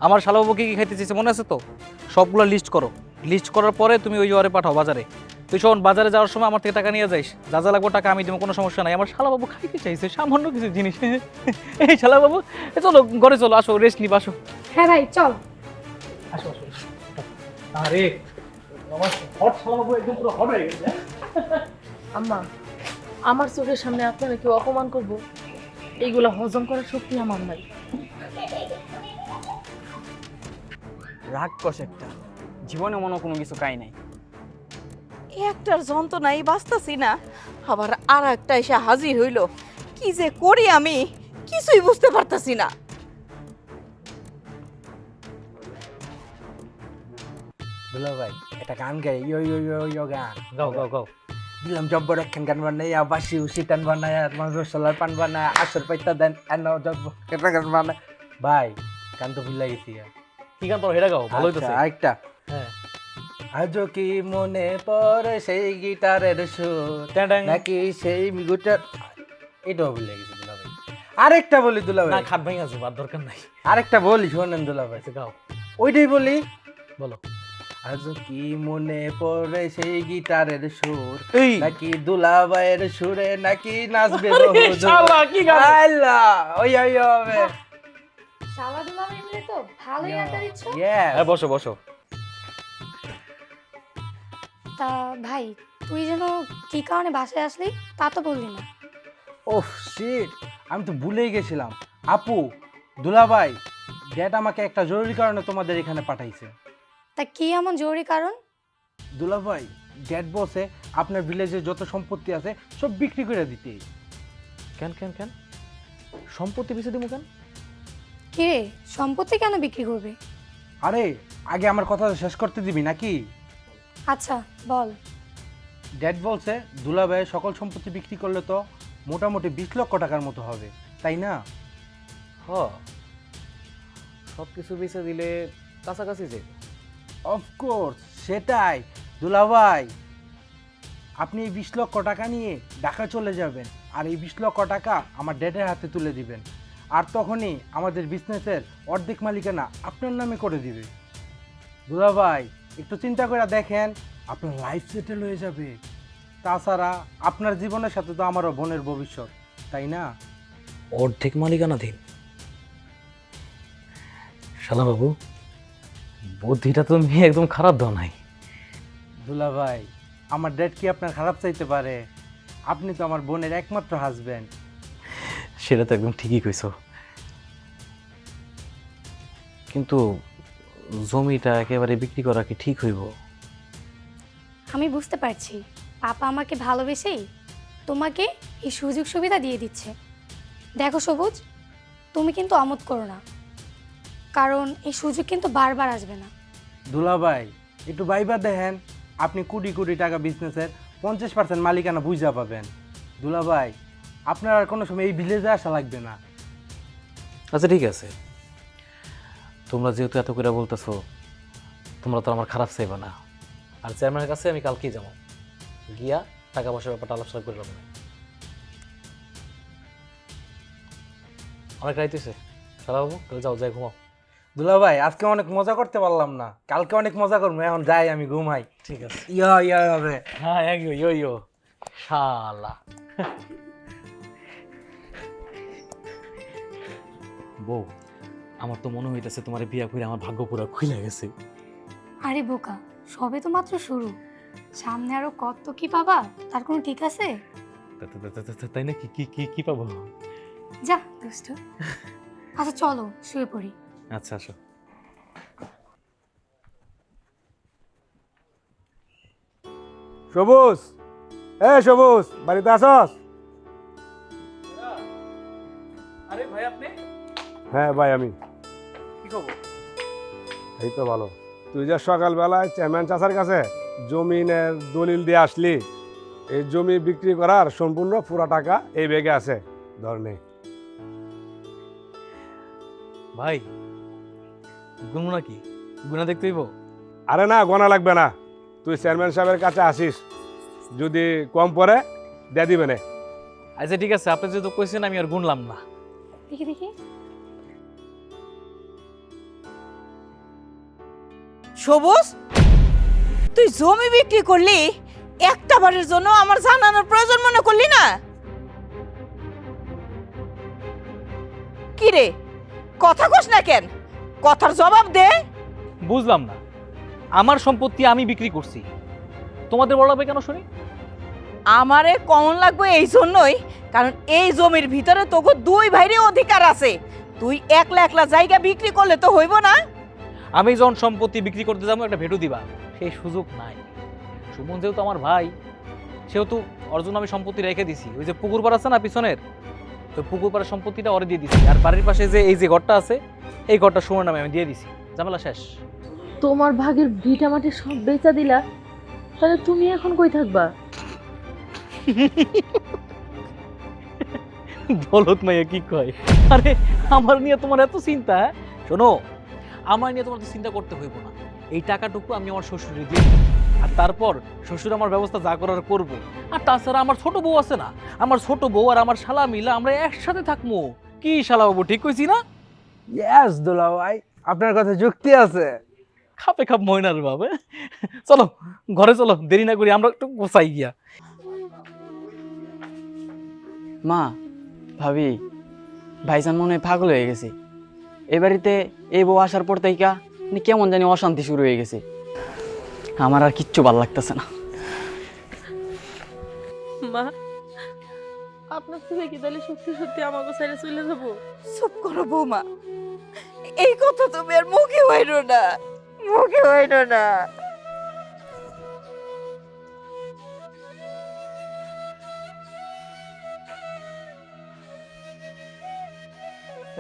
আমার শালাবাবু কি কি খাইতে চাইছে মনে আছে তো? সবগুলো লিস্ট করো, লিস্ট করার পরে তুমি ওই ওয়ারে পাঠাও বাজারে। তুই শোন, বাজারে যাওয়ার সময় আমার থেকে টাকা নিয়ে যাইস, যা যা লাগবো টাকা আমি দেবো, কোনো সমস্যা নাই। আমার শালাবাবু খাইতে চাইছে সামান্য কিছু জিনিস। এই শালাবাবু, চলো ঘরে চলো, আসো রেস্ট নিবা, আসো। হ্যাঁ ভাই চল। আসো আসো। আরে আমার হট শালাবাবু একদম পুরো হট হয়ে গেছে। আম্মা, আমার চোখের সামনে আপনারা কেউ অপমান করবো, এইগুলো হজম করার শক্তি আমার নাই। রাক্ষস একটা, জীবনে মনে কোনো কিছু খায় নাই। একটার যন্ত্রণাই বাঁচতাছি না, আবার আর একটা এসে হাজির হইল। কি যে করি আমি কিছুই বুঝতে পারতাছি না। দুলা ভাই, একটা গান গাই, ইয়ো ইয়ো ইয়ো ইয়ো গান। গাও গাও গাও। দিলাম জব্বর একখান গান বানাইয়া বাসি উসি টান বানায়া মশলার পান বানায়া আসর পাইতা দেন এনো জব্বর গান বানায়। ভাই গান তো ভুলে গেছি। কি গান পড়ো এটা গাও, ভালো হইতেছে। আচ্ছা, আরেকটা। হ্যাঁ আজও কি মনে পড়ে সেই গিটারের সুর ট্যাং ট্যাং। নাকি সেই গিটার, এটাও ভুলে গেছি দুলা ভাই। আরেকটা বলি দুলা না ভাই, খাট ভাঙি আছে, আর দরকার নাই। আরেকটা বলি শোনেন দুলা ভাই, আচ্ছা গাও, ওইটাই বলি। বলো। আজও কি মনে পড়ে সেই গিটারের সুর এই নাকি দুলাভাইয়ের সুরে নাকি নাচবে আরে বহুদূর। শালা, কি গান? আল্লাহ, ওই হবে। শালা দুলাভাই মিলে তো ভালোই আড্ডা দিচ্ছ। Yes. হ্যাঁ বসো বসো। তা ভাই তুই যেন কি কারণে বাসায় আসলি তা তো বললি না। ওহ শিট, আমি তো ভুলেই গেছিলাম। আপু, দুলাভাই, ড্যাড আমাকে একটা জরুরি কারণে তোমাদের এখানে পাঠাইছে। তা কি এমন জরুরি কারণ? দুলাভাই, ড্যাড বসে আপনার ভিলেজে যত সম্পত্তি আছে সব বিক্রি করে দিতে। কেন কেন কেন সম্পত্তি বেশি দিব কেন? কি রে, সম্পত্তি কেন বিক্রি করবে? আরে আগে আমার কথাটা শেষ করতে দিবি নাকি? আচ্ছা বল। ড্যাড বলছে দুলাভাইয়ের সকল সম্পত্তি বিক্রি করলে তো মোটামুটি 20 লক্ষ টাকার মতো হবে, তাই না? হ, সব কিছু বেচে দিলে কাছাকাছি যে। অফকোর্স, সেটাই দুলাভাই। আপনি এই 20 লক্ষ টাকা নিয়ে ঢাকা চলে যাবেন, আর এই 20 লক্ষ টাকা আমার ড্যাডের হাতে তুলে দিবেন, আর তখনই আমাদের বিজনেসের অর্ধেক মালিকানা আপনার নামে করে দিবে। দুলাভাই, একটু চিন্তা করে দেখেন, আপনার লাইফ সেটেল হয়ে যাবে। তাছাড়া আপনার জীবনের সাথে তো আমারও বোনের ভবিষ্যৎ, তাই না? অর্ধেক মালিকানা দিন? শালা বাবু, বুদ্ধিটা তুমি একদম খারাপ দাও নাই। দুলাভাই, আমার ড্যাড কি আপনার খারাপ চাইতে পারে? আপনি তো আমার বোনের একমাত্র হাজবেন্ড। সেটা তো একদম ঠিকই কইছো, কিন্তু জমিটা একেবারে বিক্রি করা কি ঠিক হইব? আমি বুঝতে পারছি পাপা আমাকে ভালোবেসেই তোমাকে এই সুযোগ সুবিধা দিয়ে দিচ্ছে। দেখো সবুজ, তুমি কিন্তু অমত করো না, কারণ এই সুযোগ কিন্তু বারবার আসবে না। দুলাভাই, একটু ভাইবা দেখেন, আপনি কোটি কোটি টাকা বিজনেসের 50% মালিকানা বুঝা পাবেন। দুলাভাই, আপনার আর কোনো সময় এই ভিলেজে আসা লাগবে না। আচ্ছা ঠিক আছে, তোমরা যেহেতু এত করে বলতেছো, তোমরা তো আমার খারাপ চাইবে না। আর চেয়ারম্যানের কাছে আমি কালকেই যাবো, গিয়া টাকা পয়সার ব্যাপারটা আলোচনা করে রাখবো। অনেক রাইত হয়েছে, শালা বাবু তাহলে যাও, যাই ঘুমাও। দুলাভাই, আজকে অনেক মজা করতে পারলাম না, কালকে অনেক মজা করবো। এখন যাই, আমি ঘুমাই। ঠিক আছে। ইয়া ইয়া হবে। হ্যাঁ ইয়ো ইয়ো শালা। বউ, আমার তো মনে হইতেছে তোমার বিয়া করে আমার ভাগ্য পুরো খুলে গেছে। আরে বোকা, সবে তো মাত্র শুরু, সামনে আরো কত কি পাবা তার কোনো ঠিক আছে? তাই না? কি কি কি কি পাবো? যা দুষ্টু। আচ্ছা চলো শুয়ে পড়ি। আচ্ছা আসো। সবুজ, সবুজ, বাড়িতে আসস? আরে ভাই আপনি? হ্যাঁ ভাই, আমি কি খবর? এই তো ভালো। তুই যে সকালবেলায় চেয়ারম্যান চাচার কাছে জমিনের দলিল দিয়ে আসলি, এই জমি বিক্রি করার সম্পূর্ণ পুরো টাকা এই ব্যাগে আছে, ধর নে। ভাই গুনবো নাকি? গুনা দেখতে হইব? আরে না, গোনা লাগবে না, তুই চেয়ারম্যান সাহেবের কাছে আসিস, যদি কম পড়ে দিয়ে দিবে না। আচ্ছা ঠিক আছে, আপনি যেহেতু কইছেন আমি আর গুনলাম না। দেখি দেখি। সবুজ, তুই জমি বিক্রি করলি, একটা বারের জন্য আমার জানানোর প্রয়োজন মনে করলি না? কি রে, কথা কস না কেন? কথার জবাব দে। বুঝলাম না, আমার সম্পত্তি আমি বিক্রি করছি, তোমাদের বড় হবে কেন শুনি? আমারে কমন লাগবে এই জন্যই, কারণ এই জমির ভিতরে তোকে দুই ভাইয়ের অধিকার আছে। তুই একলা একলা জায়গা বিক্রি করলে তো হইব না। আমি যখন সম্পত্তি বিক্রি করতে যাবো একটা ভেটু দিবা, সেই সুযোগ নাই। সুমন যেহেতু আমার ভাই, সেহেতু ওর জন্য আমি সম্পত্তি রেখে দিছি। ওই যে পুকুর পাড় আছে না পিছনের, ওই পুকুর পাড়ের সম্পত্তিটা ওরে দিয়ে দিছি। আর বাড়ির পাশে যে এই যে ঘরটা আছে, এই ঘরটা সুমন নামে আমি দিয়ে দিছি। ঝামেলা শেষ। তোমার ভাগের ভিটা মাটি সব বেচা দিলা, তাহলে তুমি এখন কই থাকবা? বলত মাইয়া কি কয়? আরে আমার নিয়ে তোমার এত চিন্তা? হ্যাঁ? শোনো, আমার নিয়ে তোমার তো চিন্তা করতে হইব না। এই টাকাটুকু আমি আমার শ্বশুরে দিয়ে দিই, আর তারপর শ্বশুর আমার ব্যবস্থা যা করার করবো। আর তাছাড়া আমার ছোট বউ আছে না, আমার ছোট বউ আর আমার শালা মিলা আমরা একসাথে থাকবো। কি শালা বাবু, ঠিক কইছি না? ইয়েস দুলা ভাই, আপনার কথা যুক্তি আছে। খাপে খাপ ময়নার বাবা। চলো ঘরে চলো, দেরি না করি, আমরা একটু গোছাই গিয়া। মা, ভাবি, ভাইজান মনে হয় পাগল হয়ে গেছে। এই বাড়িতে এই বউ আসার পর থেকে মানে কেমন জানি অশান্তি শুরু হয়ে গেছে। আমার আর কিচ্ছু ভালো লাগতেছে না। মা, আপনার ছেলে কি তাহলে সত্যি সত্যি আমাকে ছেড়ে চলে যাবো? চুপ করো বৌমা, এই কথা তুমি আর মুখে বাইরো না, মুখে বাইরো না।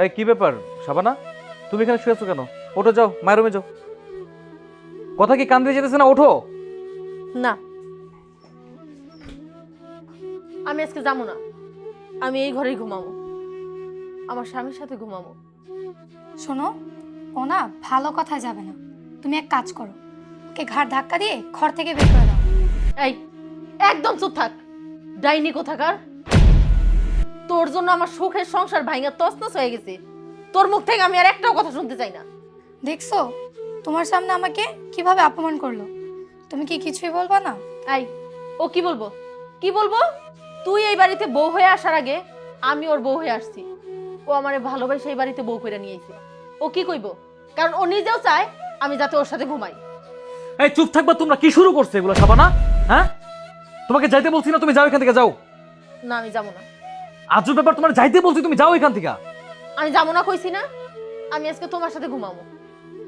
এই কি ব্যাপার শাবানা, তুমি এখানে শুয়ে আছো কেন? ওঠো, যাও মায়ের রুমে যাও। কথা কি কান দিয়ে যেতেছে না? ওঠো। না, আমি আজকে যাবো না। আমি এই ঘরেই ঘুমাবো, আমার স্বামীর সাথে ঘুমাবো। শোনো, ও না ভালো কথা যাবে না। তুমি এক কাজ করো, ওকে ঘাড় ধাক্কা দিয়ে ঘর থেকে বের করে দাও। এই, একদম চুপ থাক, ডাইনি কোথাকার। তোর জন্য আমার সুখের সংসার ভাঙা তছনছ হয়ে গেছে। তোর মুখ থেকে আমি আর একটাও কথা শুনতে চাই না। দেখছো তোমার সামনে আমাকে কিভাবে অপমান করলো? তুমি কি কিছুই বলবা না? এই, ও কি বলবো? কি বলবো? তুই এই বাড়িতে বউ হয়ে আসার আগে আমি ওর বউ হয়ে আসছি। ও আমারে ভালোবাসে এই বাড়িতে বউ করে নিয়ে এসেছে। ও কি কইব? কারণ ও নিজেও চায় আমি যাতে ওর সাথে ঘুমাই। এই চুপ থাকবা তোমরা, কি শুরু করছে এগুলো শাবানা? হ্যাঁ, তোমাকে যাইতে বলছি না, তুমি যাও এখান থেকে, যাও। না, আমি যাবো না। আজব ব্যাপার, তোমার যাইতে বলছি, তুমি যাও এখান থেকে। আমি যাবো না কইছি না? আমি আজকে তোমার সাথে ঘুমাবো।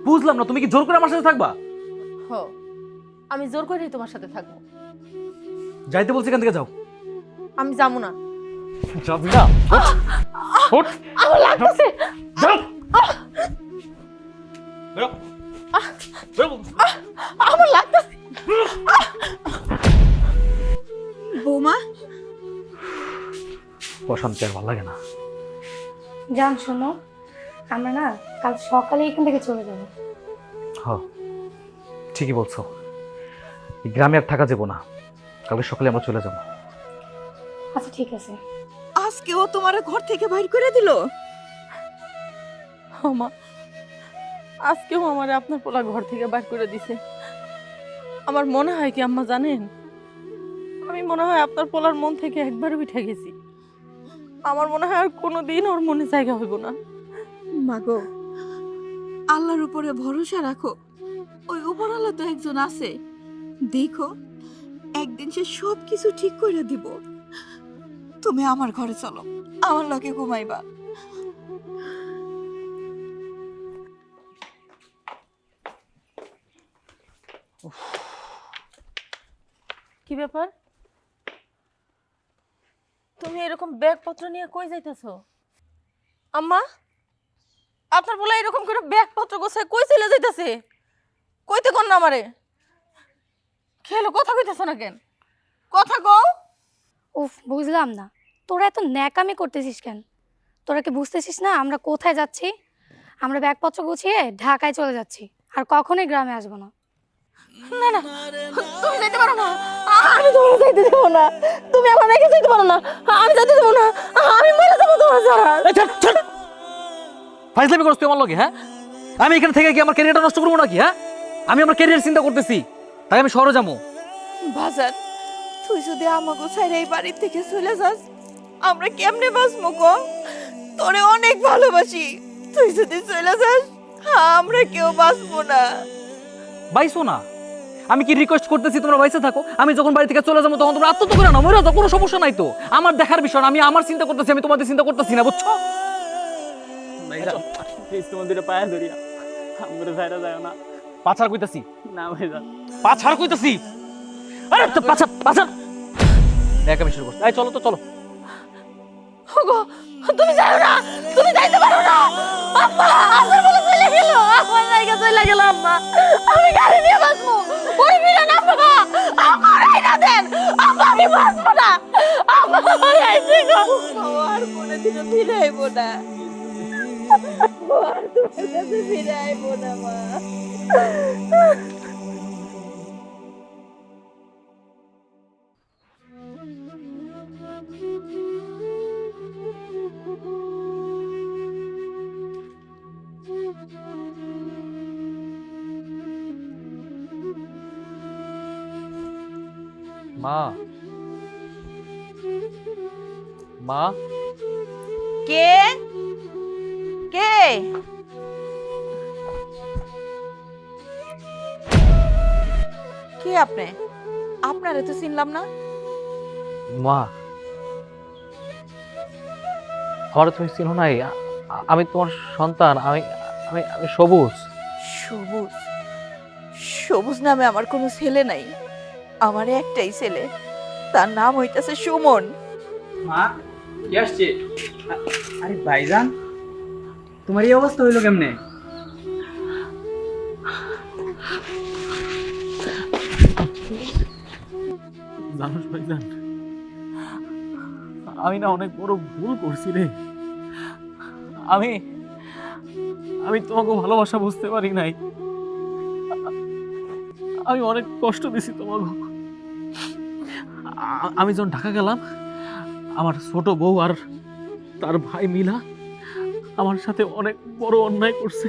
বুঝলাম না, তুমি কি জোর করে আমার সাথে থাকবা? হ, আমি জোর করেই তোমার সাথে থাকবো। যাইতে বলছি, এখান থেকে যাও। আমি যাবো না। যাবি না? ওঠ, ওঠ। আমার লাগতেছে। যাও। বেরো। বেরো বলছি। আমার লাগতেছে। বৌমা, অশান্তি আর ভালো লাগে না। জান শোনো, আমরা না কাল সকালে এখান থেকে চলে যাবো। হ্যাঁ, ঠিকই বলছো। এই গ্রামে আর থাকা যাবো না, কালকে সকালে আমরা চলে যাবো। আচ্ছা ঠিক আছে। আজকে ও তোমার ঘর থেকে বাইর করে দিল? মা, আজকেও আমার আপনার পোলা ঘর থেকে বাইর করে দিছে। আমার মনে হয় কি আম্মা জানেন, আমি মনে হয় আপনার পোলার মন থেকে একবার উঠে গেছি। আমার মনে হয় আর কোনোদিন ওর মনে জায়গা হইব না। মাগো, আল্লাহর উপরে ভরসা রাখো। ওই উপরওয়ালা তো একজন আছে, দেখো একদিন সে সব কিছু ঠিক করে দিব। তুমি আমার ঘরে চলো, আমার লগে ঘুমাইবা। কি ব্যাপার? তুমি এরকম ব্যাগপত্র নিয়ে কই যাইতেছো? আম্মা, আপনার বলে এরকম করে ব্যাগপত্র গোছায় কই চলে যাইতেছে? কইতে কোন না আমারে? খেলো, কথা কইতেছ না কেন? কথা কও। উফ, বুঝলাম না, তোরা এত ন্যাকামি করতেছিস কেন? তোরা কি বুঝতেছিস না আমরা কোথায় যাচ্ছি? আমরা ব্যাগপত্র গুছিয়ে ঢাকায় চলে যাচ্ছি, আর কখনোই গ্রামে আসবো না। না না, তুমি যাইতে পারো না। আমি তোমার যাইতে দেবো না। তুমি আমার রেখে যাইতে পারো না। আমি যাইতে দেবো না। আমি মরে যাবো তোমার ছাড়া। ফাইজলামি করছ তুই আমার লগে? হ্যাঁ, আমি এখানে থেকে কি আমার ক্যারিয়ারটা নষ্ট করবো নাকি? হ্যাঁ, আমি আমার ক্যারিয়ার চিন্তা করতেছি, তাই আমি শহরে যাবো। বাজার, তুই যদি আমাকে ছাইরে এই বাড়ি থেকে চলে যাস, আমরা কেমনে বাঁচবো গো? তোরে অনেক ভালোবাসি, তুই যদি চলে যাস আমরা কেউ বাঁচবো না। বাইসো না, আমি কি রিকোয়েস্ট করতেছি তোমরা বাইসে থাকো? আমি যখন বাড়ি থেকে চলে যাবো তখন তোমরা আত্মহত্যা করে না, মরে যাও, কোনো সমস্যা নাই তো। আমার দেখার বিষয় না, আমি আমার চিন্তা করতেছি, আমি তোমাদের চিন্তা করতেছি না, বুঝছো? তোমাদের পায়ে ধরিয়া আমরা যাইরা যায় না। পাছার কইতাছি না ভাইজান, পাছার কইতাছি। আরে তো পাছার পাছার দেখ আমি শুরু করছি। এই চলো তো, চলো। ওগো, তুমি যাও না, তুমি যাইতে পারো না। আম্মা, আমার বলে চলে গেল, আমার জায়গা চলে গেল। আম্মা, আমি গাড়ি নিয়ে বাঁচবো, ওই বিনা না আমার আইনা দেন, আমি বাঁচবো না, আমার আইছে গো, আর কোনোদিনও ফিরে আইবো না, আর তোমার কাছে ফিরে আইবো না মা। মা, মা, কে কে কে আপনি? আপনারে তো চিনলাম না। মা, আমার তুমি চিনো নাই? আমি তোমার সন্তান, আমি আমি আমি সবুজ। সবুজ? সবুজ নামে আমার কোনো ছেলে নাই, আমার একটাই ছেলে, তার নাম হইতাছে সুমন। মা কি আসছে? আরে ভাইজান, তোমার এই অবস্থা হইলো কেমনে? জানোস ভাইজান, আমি না অনেক বড় ভুল করছি রে। আমি আমি তোমাকে ভালোবাসা বুঝতে পারি নাই। আমি অনেক কষ্ট দিছি তোমাকে। আমি যখন ঢাকা গেলাম, আমার ছোট বউ আর তার ভাই মিলা আমার সাথে অনেক বড় অন্যায় করছে।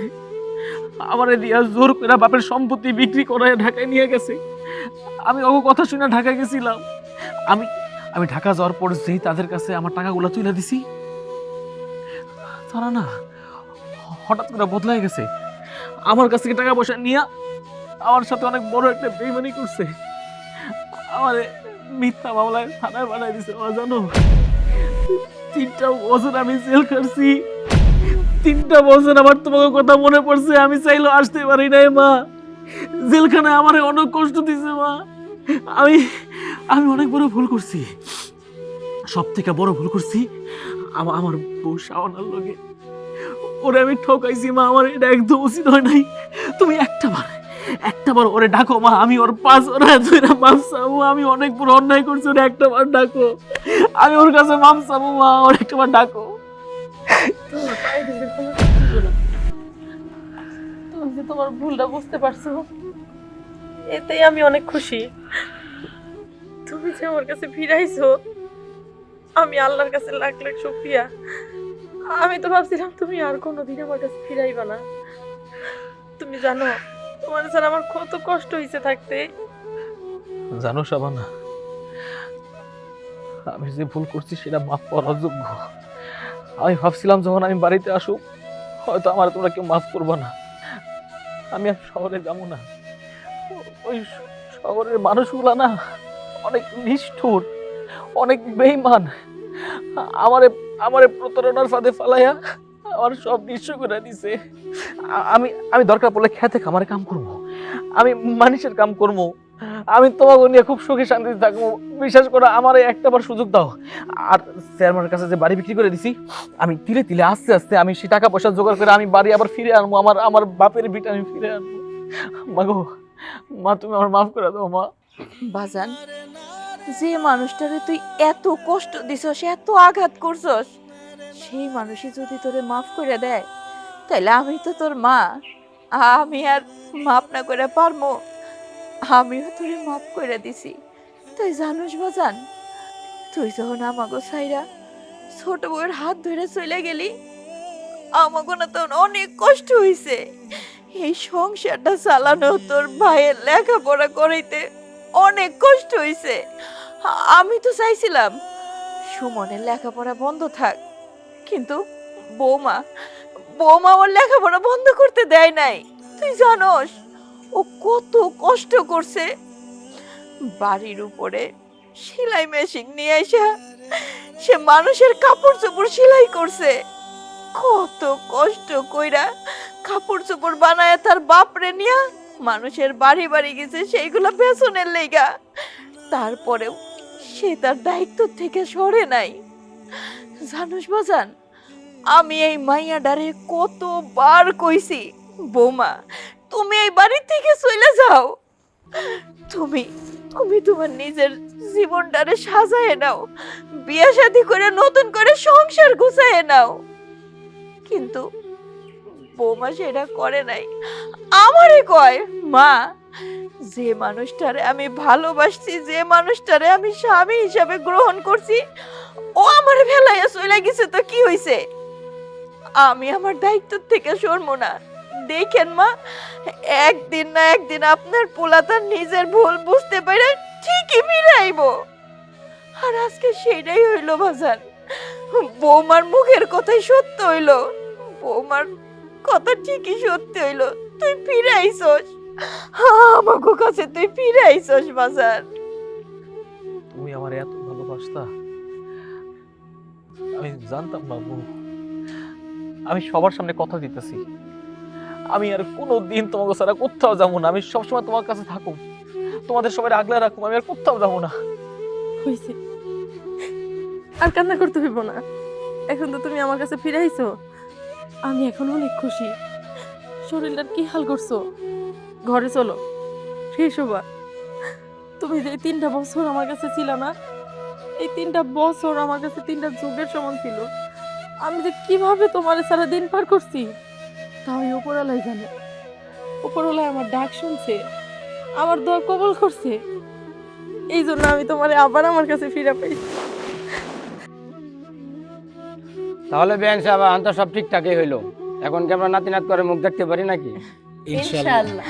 আমারে দিয়া জোর করে বাপের সম্পত্তি বিক্রি করায় ঢাকায় নিয়ে গেছে। আমি ওকে কথা শুনে ঢাকা গেছিলাম। আমি আমি ঢাকা যাওয়ার পর যেই তাদের কাছে আমার টাকাগুলো তুলে দিছি, তারা না হঠাৎ করে বদলাই গেছে। আমার কাছ থেকে টাকা পয়সা নিয়ে আমার সাথে অনেক বড় একটা বেইমানি করছে। আমার মিথ্যা মামলায় থানায় বানাই দিছে। আমার জানো, 3টা বছর আমি জেল কাটছি। 3টা বছর আমার তোমাকে কথা মনে পড়ছে, আমি চাইলেও আসতে পারি নাই মা। জেলখানায় আমার অনেক কষ্ট দিছে মা। আমি আমি অনেক বড় ভুল করছি, সব থেকে বড় ভুল করছি আমার বউ শাওনার লগে। ওরে আমি ঠকাইছি মা, আমার এটা একদম উচিত হয় নাই। তুমি একটাবার ওরে ডাকো মা, আমি ওর পাঁচ ওরা ধরে মাপ চাবো। আমি অনেক বড় অন্যায় করছি, ওরে একটাবার ডাকো। আমি ওর কাছে মাপ চাবো মা, ওর একটাবার ডাকো। তুমি যে তোমার ভুলটা বুঝতে পারছো, এতেই আমি অনেক খুশি। তুমি যে আমার কাছে ফিরাইছো, আমি আল্লাহর কাছে লাখ লাখ শুকরিয়া। আমি তো ভাবছিলাম তুমি আর কোনোদিন আমার কাছে ফিরাইবা না। তুমি জানো তোমার ছাড়া আমার কত কষ্ট হয়েছে থাকতে। জানো শাবানা, আমি যে ভুল করছি সেটা মাফ করার অযোগ্য। আমি ভাবছিলাম যখন আমি বাড়িতে আসুক, হয়তো আমার তোমরা কেউ মাফ করবো না। আমি আর শহরে যাবো না। ওই শহরের মানুষগুলা না অনেক নিষ্ঠুর, অনেক বেইমান। আমারে আমারে প্রতারণার ফাঁদে ফালাইয়া আমার সব নিঃস্ব করে দিছে। আমি আমি দরকার পড়লে খেতে খামারে কাম করবো, আমি মানুষের কাম করবো। আমি তোমাকে নিয়ে খুব সুখে শান্তিতে থাকবো। বিশ্বাস করো, আমার একটাবার সুযোগ দাও। আর চেয়ারম্যানের কাছে যে বাড়ি বিক্রি করে দিছি, আমি তিলে তিলে আস্তে আস্তে আমি সেই টাকা পয়সা জোগাড় করে আমি বাড়ি আবার ফিরে আনবো। আমার বাপের ভিটা আমি ফিরে আনবো। মা গো, মা তুমি আমার মাফ করে দাও মা। বাজান, যে মানুষটারে তুই এত কষ্ট দিছস, এত আঘাত করছস, সেই মানুষই যদি তোরে মাফ করে দেয়, তাহলে আমি তো তোর মা, আমি আর মাফ না করে পারবো? আমিও তোরে মাফ করে দিছি। তুই জানোস বাজান, তুই যখন আমাগো ছাইরা ছোট বউয়ের হাত ধরে চলে গেলি, আমাগো না তখন অনেক কষ্ট হইছে। এই সংসারটা চালানো, তোর ভাইয়ের লেখাপড়া করাইতে অনেক কষ্ট হইছে। আমি তো চাইছিলাম সুমনের লেখাপড়া বন্ধ থাক, কিন্তু বৌমা বৌমা ওর লেখাপড়া বন্ধ করতে দেয় নাই। তুই জানোস ও কত কষ্ট করছে। বাড়ির উপরে সেলাই মেশিন নিয়ে এসে সে মানুষের কাপড় চোপড় সেলাই করছে। কত কষ্ট কইরা কাপড় চোপড় বানায় তার বাপরে নিয়া মানুষের বাড়ি বাড়ি গেছে সেইগুলা বেচনের লেগা। তারপরেও সে তার দায়িত্ব থেকে সরে নাই। জানোস বাজান, আমি এই মাইয়াডারে কতবার কইছি, বৌমা তুমি এই বাড়ি থেকে চলে যাও, তুমি তুমি তোমার নিজের জীবনটারে সাজায় নাও, বিয়ে শাদী করে নতুন করে সংসার গুছায় নাও, কিন্তু বৌমা সেটা করে নাই। আমারে কয়, মা যে মানুষটারে আমি ভালোবাসছি, যে মানুষটারে আমি স্বামী হিসাবে গ্রহণ করছি, ও আমার ফেলাইয়া চলে গেছে তো কি হইছে? আমি আমার দায়িত্ব থেকে সরবো না। দেখেন মা, একদিন না একদিন আপনার পোলা তার নিজের ভুল বুঝতে পারে ঠিকই ফিরাইব। আর আজকে সেটাই হইলো বাজার। বৌমার মুখের কথাই সত্য হইলো, বৌমার কথা ঠিকই সত্যি হইলো। তুই ফিরাইছস, আমাকে কাছে তুই ফিরাইছস বাজার। তুমি আমার এত ভালোবাসতা, আমি জানতাম না বউ। আমি সবার সামনে কথা দিতেছি, আমি আর কোনো দিন তোমাকে ছাড়া কোথাও যাবো না। আমি সবসময় তোমার কাছে থাকুম, তোমাদের সবাই আগলে রাখুম, আমি আর কোথাও যাবো না। হয়েছে, আর কান্না করতে হইব না। এখন তো তুমি আমার কাছে ফিরে আইছো, আমি এখন অনেক খুশি। শরীরটার কি হাল করছো? ঘরে চলো, ফ্রেশ হবা। তুমি যে 3টা বছর আমার কাছে ছিল না, এই 3টা বছর আমার কাছে 3টা যুগের সমান ছিল। আমি যে কিভাবে তোমার সারা দিন পার করছি তাও এই উপরওয়ালাই জানে। উপরওয়ালাই আমার ডাক শুনছে, আমার দোয়া কবুল করছে, এই জন্য আমি তোমারে আবার আমার কাছে ফিরে পাইছি। তাহলে বেন সাহেব আন্ত সব ঠিকঠাকই হইলো। এখন কি আমরা নাতি নাত করে মুখ দেখতে পারি নাকি? ইনশাআল্লাহ।